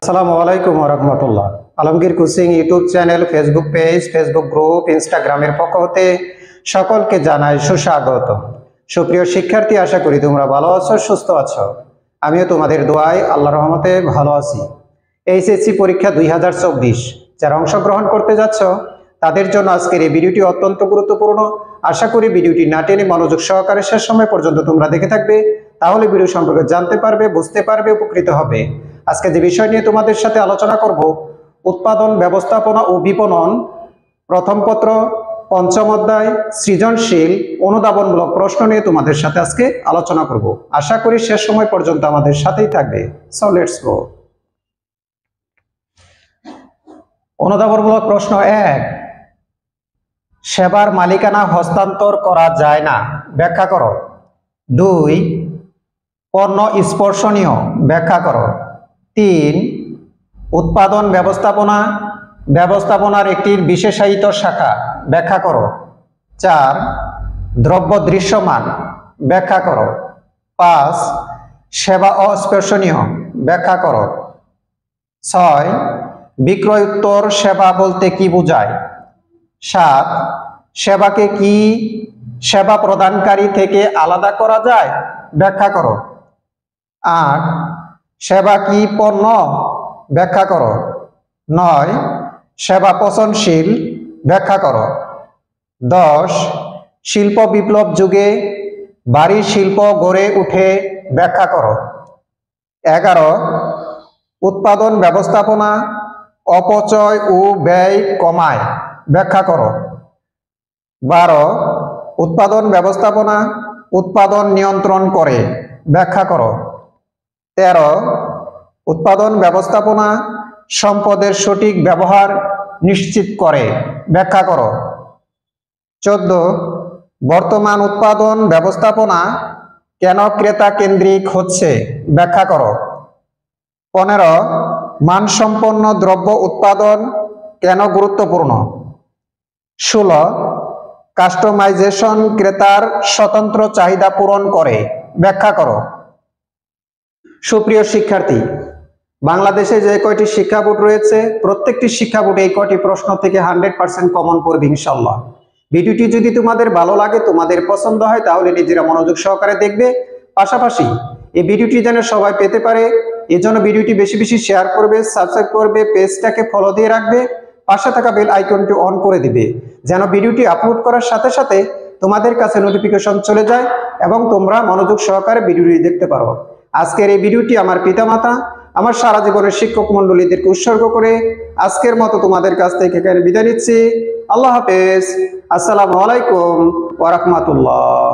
আসসালামু আলাইকুম ওয়া রাহমাতুল্লাহ। Alamgir coaching YouTube channel, Facebook page, Facebook group, ইনস্টাগ্রামের পক্ষ হতে সকলকে জানাই সুস্বাগত। সুপ্রিয় শিক্ষার্থী, আশা করি তোমরা ভালো আছো, সুস্থ আছো। আমিও তোমাদের দোয়ায় আল্লাহর রহমতে ভালো আছি। এইচএসসি পরীক্ষা 2024 যারা অংশগ্রহণ করতে যাচ্ছ তাদের জন্য আজকের এই ভিডিওটি অত্যন্ত গুরুত্বপূর্ণ। আশা করি ভিডিওটি না টেনে মনোযোগ সহকারে শেষ সময় পর্যন্ত তোমরা দেখে থাকবে, তাহলে ভিডিও সম্পর্কে জানতে পারবে, বুঝতে পারবে, উপকৃত হবে। আজকে যে বিষয় নিয়ে তোমাদের সাথে আলোচনা করব, উৎপাদন, ব্যবস্থাপনা ও বিপণন, প্রথম পত্র, পঞ্চম অধ্যায়, সৃজনশীল অনুধাবনমূলক প্রশ্ন নিয়ে তোমাদের সাথে আজকে আলোচনা করব। আশা করি শেষ সময় পর্যন্ত আমাদের সাথেই থাকবে। So let's go. অনুধাবনমূলক প্রশ্ন 1, সেবার মালিকানা হস্তান্তর করা যায় না, ব্যাখ্যা করো। 2, পণ্য স্পর্শনীয়, ব্যাখ্যা করো। 3, উৎপাদন ব্যবস্থাপনার একটি বিশেষায়িত শাখা, ব্যাখ্যা করো। 4, দ্রব্য দৃশ্যমান, ব্যাখ্যা করো। 5, সেবা অস্পর্শনীয়, ব্যাখ্যা করো। 6, বিক্রয়োত্তর সেবা বলতে কি বোঝায়? 7, সেবাকে কি সেবা প্রদানকারী থেকে আলাদা করা যায়, ব্যাখ্যা করো। 8, সেবা কি পণ্য, ব্যাখ্যা করো। 9, সেবা পচনশীল, ব্যাখ্যা করো। 10, শিল্প বিপ্লব যুগে ভারী শিল্প গড়ে উঠে, ব্যাখ্যা করো। 11, উৎপাদন ব্যবস্থাপনা অপচয় ও ব্যয় কমায়, ব্যাখ্যা করো। 12, উৎপাদন ব্যবস্থাপনা উৎপাদন নিয়ন্ত্রণ করে, ব্যাখ্যা করো। 13, উৎপাদন ব্যবস্থাপনা সম্পদের সঠিক ব্যবহার নিশ্চিত করে, ব্যাখ্যা করো। 14, বর্তমান উৎপাদন ব্যবস্থাপনা কেন ক্রেতা কেন্দ্রিক হচ্ছে, ব্যাখ্যা করো। 15, মানসম্পন্ন দ্রব্য উৎপাদন কেন গুরুত্বপূর্ণ। 16, কাস্টমাইজেশন ক্রেতার স্বতন্ত্র চাহিদা পূরণ করে, ব্যাখ্যা করো। সুপ্রিয় শিক্ষার্থী, বাংলাদেশে যে কয়টি শিক্ষা বোর্ড রয়েছে প্রত্যেকটি শিক্ষা বোর্ডে এই কয়টি প্রশ্ন থেকে 100% কমন পড়বে ইনশাআল্লাহ। ভিডিওটি যদি তোমাদের ভালো লাগে, তোমাদের পছন্দ হয়, তাহলে নিজেরা মনোযোগ সহকারে দেখবে। পাশাপাশি এই ভিডিওটি যেন সবাই পেতে পারে এজন্য ভিডিওটি বেশি বেশি শেয়ার করবে, সাবস্ক্রাইব করবে, পেজটাকে ফলো দিয়ে রাখবে, পাশে থাকা বেল আইকনটি অন করে দিবে যেন ভিডিওটি আপলোড করার সাথে সাথে তোমাদের কাছে নোটিফিকেশন চলে যায় এবং তোমরা মনোযোগ সহকারে ভিডিওটি দেখতে পারো। আজকের এই ভিডিওটি আমার পিতামাতা, আমার সারা জীবনের শিক্ষক মন্ডলীদেরকে উৎসর্গ করে আজকের মতো তোমাদের কাছ থেকে এখানে বিদায় নিচ্ছি। আল্লাহ হাফেজ। আসসালামু আলাইকুম ওয়া রাহমাতুল্লাহ।